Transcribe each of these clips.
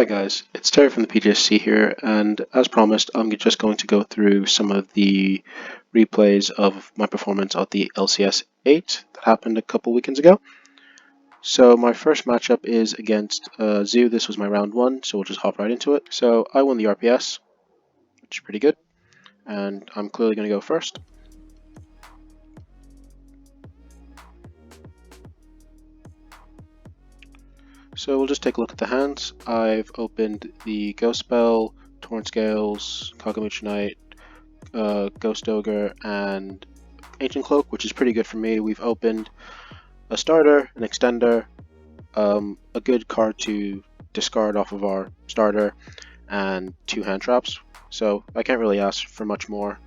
Hi guys, it's Terry from the PGSC here, and as promised, I'm just going to go through some of the replays of my performance at the LCS 8 that happened a couple weekends ago. So my first matchup is against Zoo. This was my round 1, so we'll just hop right into it. So I won the RPS, which is pretty good, and I'm clearly going to go first. So we'll just take a look at the hands. I've opened the Ghost Spell, Torn Scales, Kagamuchi Knight, Ghost Ogre, and Ancient Cloak, which is pretty good for me. We've opened a starter, an extender, a good card to discard off of our starter, and 2 hand traps. So I can't really ask for much more.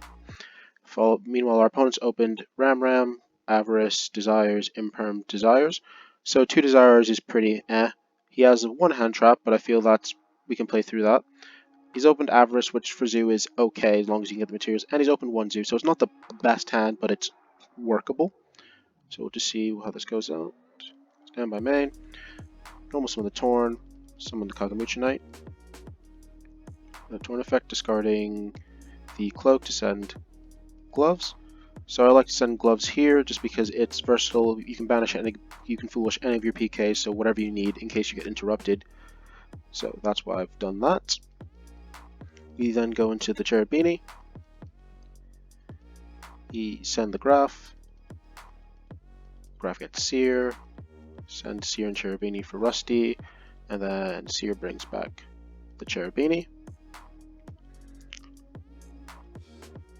Meanwhile, our opponents opened Ram, Avarice, Desires, Imperm, Desires. So 2 Desires is pretty eh. He has 1 hand trap, but I feel that we can play through that. He's opened Avarice, which for Zoo is okay as long as you can get the materials, and he's opened 1 Zoo, so it's not the best hand, but it's workable. So we'll just see how this goes out. Stand by main. Normal summon the Torn, summon the Kagamuchi Knight. The Torn effect, discarding the Cloak to send Gloves. So I like to send Gloves here just because it's versatile. You can banish any, you can foolish any of your PKs, so whatever you need in case you get interrupted. So that's why I've done that. We then go into the Cherubini. We send the Graph. Graph gets Seer. Send Seer and Cherubini for Rusty. And then Seer brings back the Cherubini.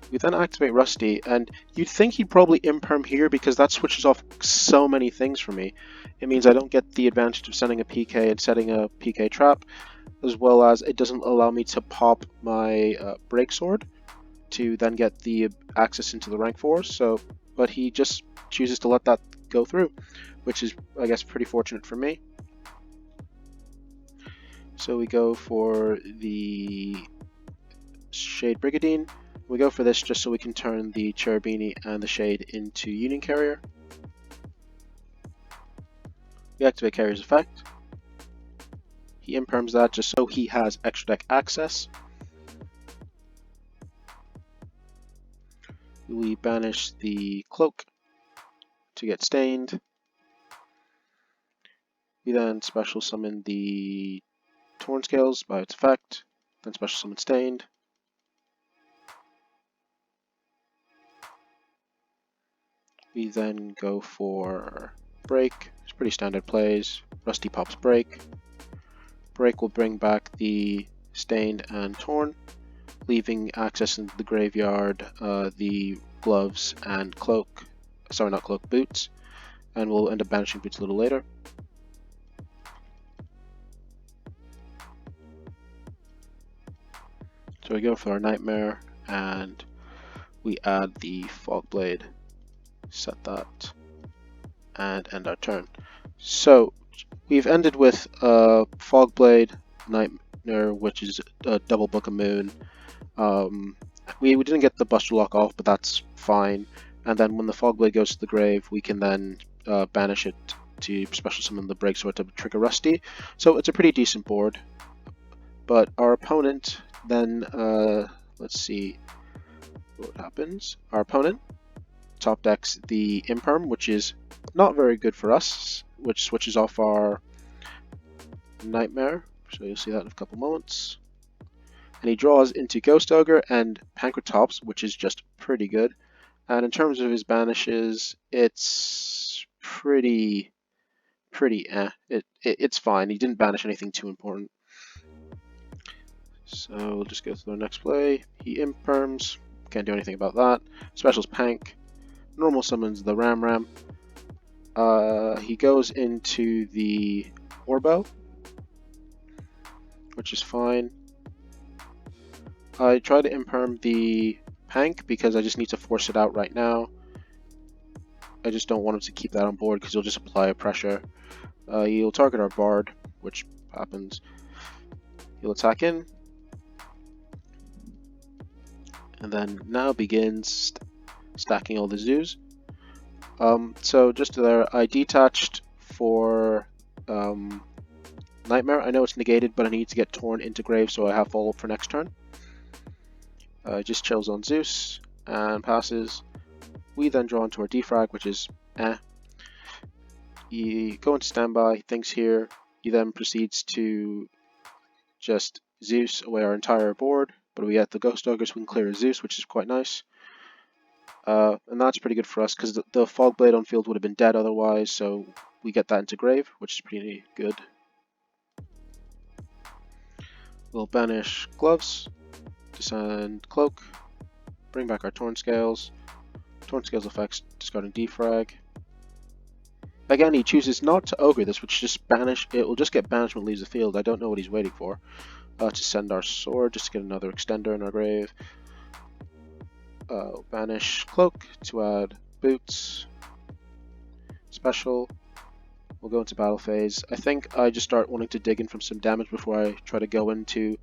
We then activate Rusty, and you'd think he'd probably Imperm here because that switches off so many things for me. It means I don't get the advantage of sending a PK and setting a PK trap, as well as it doesn't allow me to pop my Break Sword to then get the access into the rank 4s. So, but he just chooses to let that go through, which is, I guess, pretty fortunate for me. So we go for the Shade Brigadine. We go for this just so we can turn the Cherubini and the Shade into Union Carrier. We activate Carrier's effect. He imperms that just so he has extra deck access. We banish the Cloak to get stained. We then special summon the Torn Scales by its effect, then special summon Stained. We then go for Break. It's pretty standard plays. Rusty pops Break. Break will bring back the Stained and Torn, leaving access into the graveyard, the Gloves and Cloak. Sorry, not Cloak, Boots. And we'll end up banishing Boots a little later. So we go for our Nightmare, and we add the Fog Blade. Set that, and end our turn. So we've ended with Fog Blade, Nightmare, which is a double Book of Moon. We didn't get the Buster Lock off, but that's fine. And then when the Fog Blade goes to the grave, we can then banish it to special summon the Break Sword to trigger Rusty. So it's a pretty decent board. But our opponent then, let's see what happens. Our opponent top decks the Imperm, which is not very good for us, which switches off our Nightmare. So you'll see that in a couple moments. And he draws into Ghost Ogre and Pankratops, which is just pretty good. And in terms of his banishes, it's pretty eh. It's fine. He didn't banish anything too important. So we'll just go through our next play. He Imperms. Can't do anything about that. Specials Pank. Normal summons the Ram. He goes into the Orbo, which is fine. I try to Imperm the Pank because I just need to force it out right now. I just don't want him to keep that on board because he'll just apply a pressure. He'll target our Bard, which happens. He'll attack in. And then now begins stacking all the Zoos. So just there, I detached for Nightmare. I know it's negated, but I need to get Torn into Grave so I have follow-up for next turn. Just chills on Zeus and passes. We then draw into our defrag, which is You go into standby, he thinks here, he then proceeds to just Zeus away our entire board, but we get the Ghost Ogre so we can clear a Zeus, which is quite nice. And that's pretty good for us because the Fog Blade on field would have been dead otherwise, so we get that into Grave, which is pretty good. We'll banish Gloves, descend Cloak, bring back our Torn Scales effects, discarding Defrag. Again, he chooses not to Ogre this, which just banish. It will just get banished when it leaves the field. I don't know what he's waiting for. To send our Sword, just to get another extender in our grave. Banish Cloak to add Boots. Special. We'll go into battle phase. I think I just start wanting to dig in from some damage before I try to go into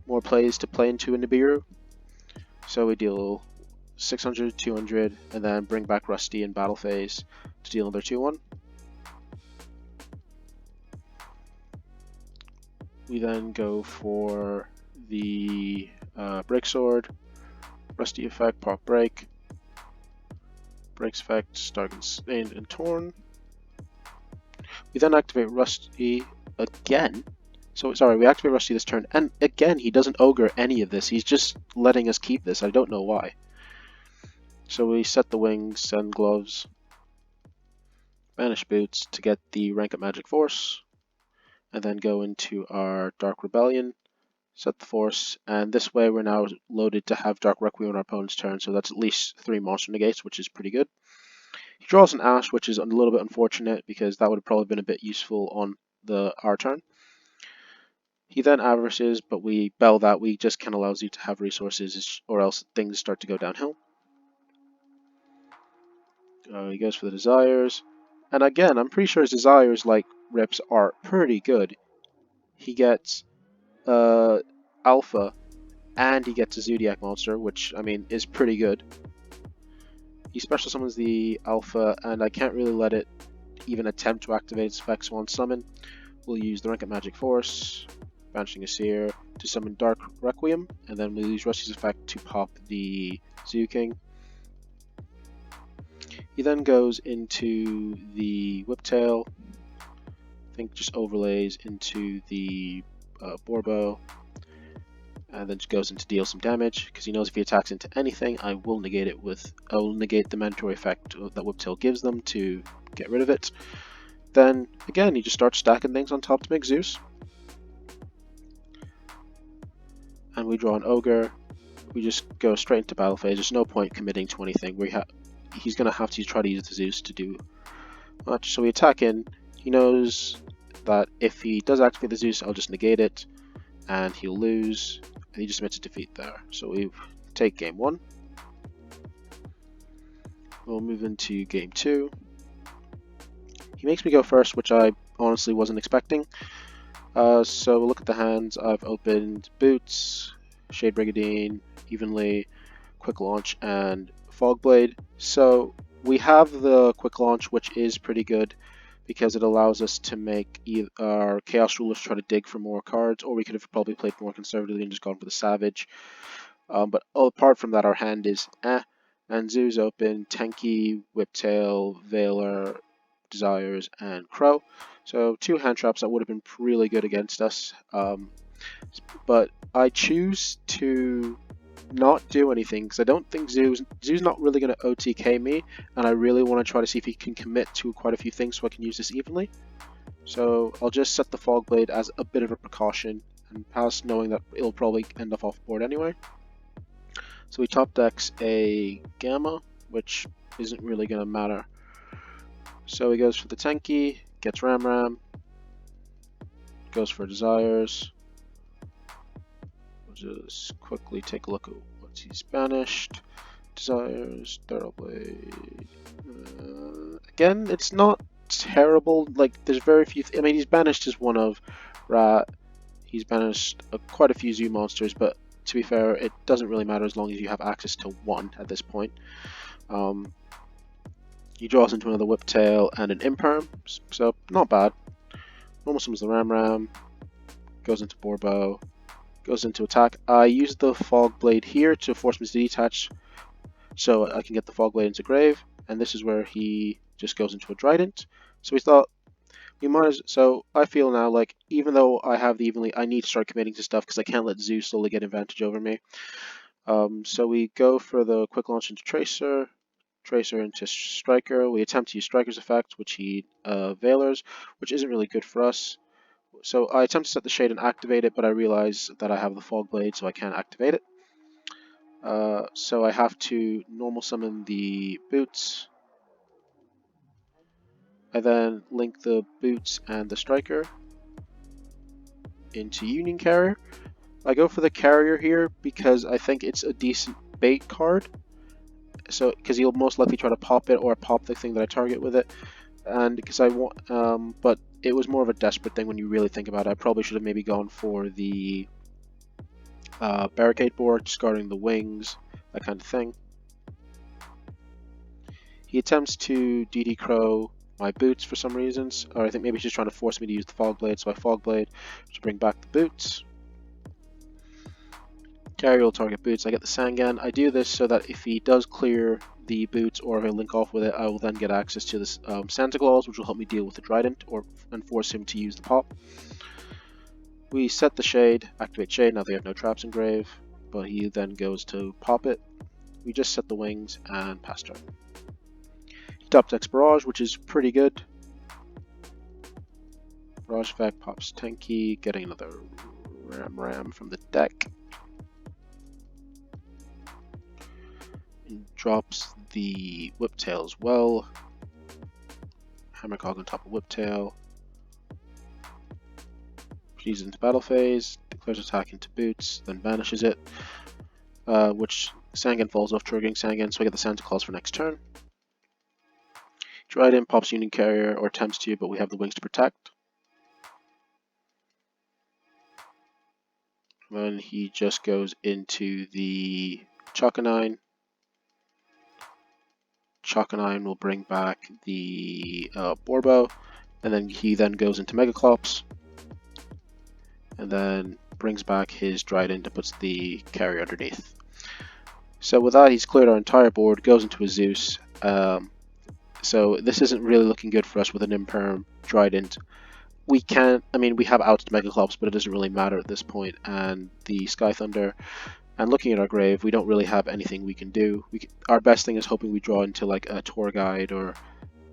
more plays to play into Nibiru. So we deal 600, 200, and then bring back Rusty in battle phase to deal another 2-1. We then go for the Break Sword, Rusty effect, pop break, Breaks effect, Stark Stained and Torn. We then activate Rusty again. So sorry, we activate Rusty this turn, and again he doesn't Ogre any of this. He's just letting us keep this. I don't know why. So we set the wings, send Gloves, banish Boots to get the rank up Magic Force, and then go into our Dark Rebellion, set the Force, and this way we're now loaded to have Dark Requiem on our opponent's turn, so that's at least 3 monster negates, which is pretty good. He draws an Ash, which is a little bit unfortunate because that would have probably been a bit useful on our turn. He then Avarices, but we bell that. We just can't allow you to have resources or else things start to go downhill. He goes for the Desires. And again, I'm pretty sure his Desires, like Rips, are pretty good. He gets Alpha, and he gets a Zoodiac monster, which, I mean, is pretty good. He special summons the Alpha, and I can't really let it even attempt to activate its effects on summon. We'll use the rank up Magic Force, banishing a Seer, to summon Dark Requiem, and then we'll use Rusty's effect to pop the Zoo King. He then goes into the Whiptail, I think just overlays into the Borbo, and then just goes in to deal some damage, because he knows if he attacks into anything, I will negate the mandatory effect that Whiptail gives them to get rid of it. Then, again, he just starts stacking things on top to make Zeus. And we draw an Ogre. We just go straight into battle phase. There's no point committing to anything. He's going to have to try to use the Zeus to do much. So we attack in. He knows that if he does activate the Zeus, I'll just negate it, and he'll lose. And he just admits a defeat there. So we take game 1. We'll move into game 2. He makes me go first, which I honestly wasn't expecting. So we'll look at the hands. I've opened Boots, Shade Brigadine, Evenly, Quick Launch, and Fog Blade. So we have the Quick Launch, which is pretty good because it allows us to make our Chaos Rulers try to dig for more cards, or we could have probably played more conservatively and just gone for the Savage. But apart from that, our hand is and Zoo's open, Tenki, Whiptail, Veiler, Desires, and Crow. So 2 hand traps that would have been really good against us. But I choose to not do anything because I don't think Zoo's not really going to OTK me, and I really want to try to see if he can commit to quite a few things so I can use this evenly. So I'll just set the Fog Blade as a bit of a precaution and pass, knowing that it'll probably end up off board anyway. So he top decks a Gamma, which isn't really going to matter. So he goes for the Tenki, gets Ram, goes for Desires. We'll just quickly take a look at what he's banished. Desires, Thorough Blade. Again, it's not terrible. Like, there's very few. I mean, he's banished his one of Rat. He's banished quite a few Zoo monsters, but to be fair, it doesn't really matter as long as you have access to 1 at this point. He draws into another Whiptail and an Imperm, so not bad. Normal summons the Ram, goes into Borbo, goes into attack. I use the Fog Blade here to force me to detach so I can get the Fog Blade into grave, and this is where he just goes into a Trident. So we thought we might as so I feel now like even though I have the evenly, I need to start committing to stuff because I can't let Zeus slowly get advantage over me. So we go for the quick launch into Tracer into Striker. We attempt to use Striker's effect, which he Veilers, which isn't really good for us. So I attempt to set the shade and activate it, but I realize that I have the Fog Blade, so I can't activate it. So I have to normal summon the boots. I then link the boots and the Striker into Union Carrier. I go for the Carrier here because I think it's a decent bait card. So, because he'll most likely try to pop it or pop the thing that I target with it, and because I want, but it was more of a desperate thing when you really think about it. I probably should have maybe gone for the barricade board, discarding the wings, that kind of thing. He attempts to DD Crow my boots for some reasons, or I think maybe he's just trying to force me to use the Fog Blade, so I Fog Blade to bring back the boots. Carrier will target boots. I get the Sangan. I do this so that if he does clear the boots or if I link off with it, I will then get access to this Santa Claus, which will help me deal with the Trident and force him to use the pop. We set the shade, activate shade. Now they have no traps in grave, but he then goes to pop it. We just set the wings and pass turn. He top decks Barrage, which is pretty good. Barrage effect pops Tenki, getting another Ram from the deck. And drops the Whiptail as well. Hammercog on top of Whiptail. Proceeds into battle phase, declares attack into boots, then banishes it, which Sangan falls off, triggering Sangan, so I get the Santa Claus for next turn. Trident pops Union Carrier or attempts to, but we have the wings to protect. Then he just goes into the Chakanine. Chakanine will bring back the Borbo, and then he then goes into Megaclops, and then brings back his Trident and puts the carrier underneath. So with that, he's cleared our entire board, goes into a Zeus. So this isn't really looking good for us with an Imperm Trident. We can't, I mean, we have outed Megaclops, but it doesn't really matter at this point, and the Sky Thunder. And looking at our grave, we don't really have anything we can do. Our best thing is hoping we draw into like a Tour Guide or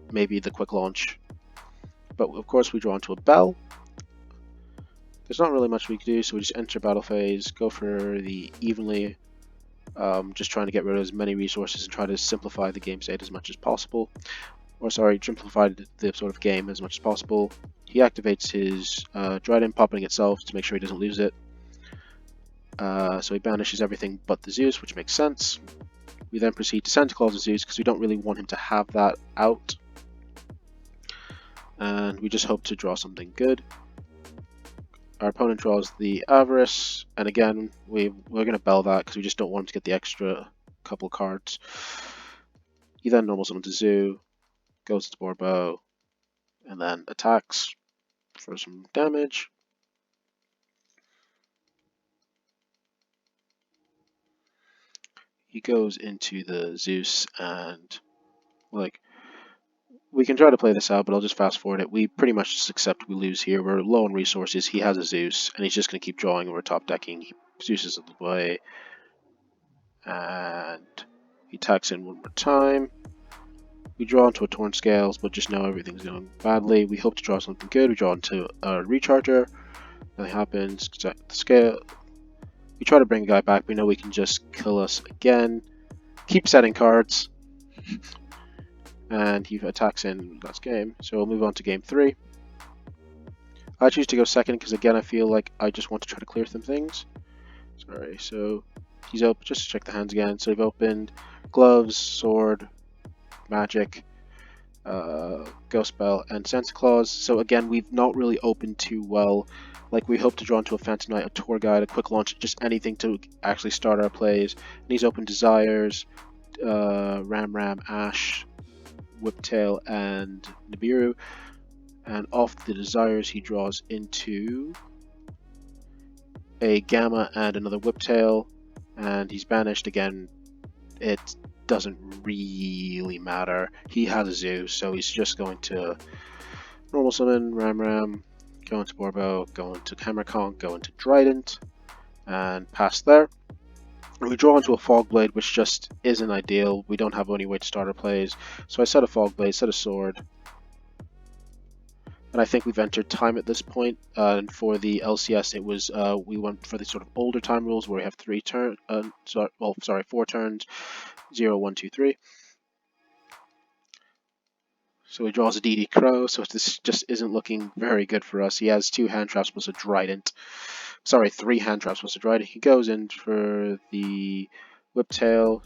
maybe the Quick Launch. But of course we draw into a Bell. There's not really much we can do, so we just enter battle phase, go for the evenly, just trying to get rid of as many resources and try to simplify the game state as much as possible. Or sorry, simplify the sort of game as much as possible. He activates his Trident, popping itself to make sure he doesn't lose it. So he banishes everything but the Zeus, which makes sense. We then proceed to Santa Claus the Zeus because we don't really want him to have that out. And we just hope to draw something good. Our opponent draws the Avarice, and again, we're going to bell that because we just don't want him to get the extra couple cards. He then normal summons a Zoo, goes to Borbo, and then attacks for some damage. He goes into the Zeus, and like we can try to play this out, but I'll just fast forward it. We pretty much just accept we lose here. We're low on resources. He has a Zeus, and he's just going to keep drawing, and we're top decking. Zeus is in the way, and he attacks in one more time. We draw into a Torn Scales, but just know everything's going badly. We hope to draw something good. We draw into a Recharger. Nothing happens. The scale. We try to bring a guy back. We know we can just kill us again. Keep setting cards. And he attacks in last game. So we'll move on to game 3. I choose to go second because again I feel like I just want to try to clear some things. Sorry, so he's open, just to check the hands again. So we've opened Gloves, Sword, Magic, Ghost Spell, and Santa Claus. So again, we've not really opened too well. Like we hope to draw into a Phantom Knight, a Tour Guide, a Quick Launch, just anything to actually start our plays. And he's opened Desires, Ram, Ash, Whiptail, and Nibiru. And off the Desires, he draws into a Gamma and another Whiptail, and he's banished again. It doesn't really matter. He has a Zoo, so he's just going to normal summon Ram, go into Borbo, go into Hammerconch, go into Trident, and pass there. We draw into a Fog Blade, which just isn't ideal. We don't have any way to start our plays, so I set a Fog Blade, set a Sword, and I think we've entered time at this point. And for the LCS, it was we went for the sort of older time rules where we have 4 turns, 0, 1, 2, 3. So he draws a DD Crow, so this just isn't looking very good for us. He has 2 hand traps plus a Trident. Sorry, 3 hand traps plus a Trident. He goes in for the Whiptail,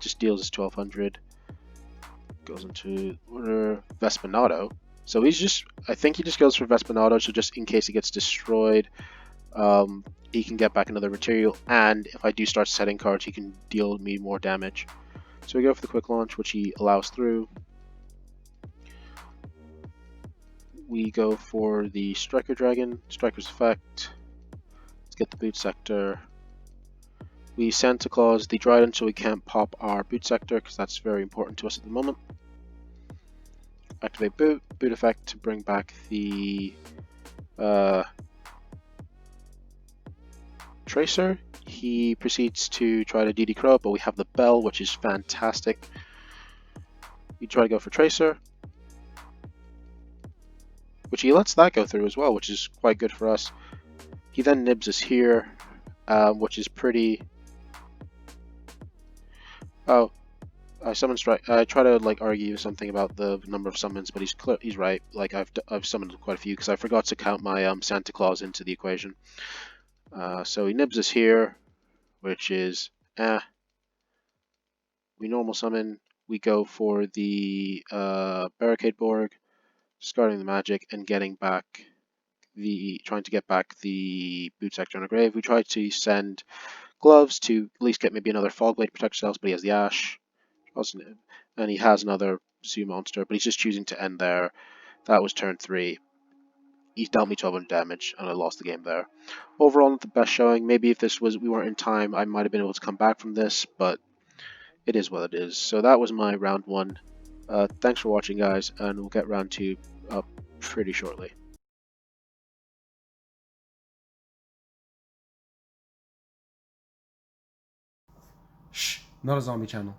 just deals us 1200. Goes into Vespinato. So he's just, I think he just goes for Vespinato, so just in case he gets destroyed, he can get back another material, and if I do start setting cards, he can deal me more damage. So we go for the Quick Launch, which he allows through. We go for the Striker Dragon, Striker's Effect. Let's get the Boot Sector. We Santa Claus the Trident so we can't pop our Boot Sector because that's very important to us at the moment. Activate Boot Effect to bring back the Tracer. He proceeds to try to DD Crow, but we have the Bell, which is fantastic. We try to go for Tracer, which he lets that go through as well, which is quite good for us. He then nibs us here, which is pretty... Oh, I summon Strike. I try to like argue something about the number of summons, but he's right. Like I've summoned quite a few because I forgot to count my Santa Claus into the equation. So he nibs us here, which is We normal summon. We go for the Barricade Borg, discarding the magic and getting back trying to get back the Boot Sector on a grave. We try to send Gloves to at least get maybe another Fog Blade to protect ourselves, but he has the Ash. And he has another Zoo Monster, but he's just choosing to end there. That was turn 3. He's dealt me 1200 damage, and I lost the game there. Overall, not the best showing. Maybe if we weren't in time, I might have been able to come back from this, but it is what it is. So that was my round 1. Thanks for watching, guys, and we'll get round 2 up pretty shortly. Shh, not a zombie channel.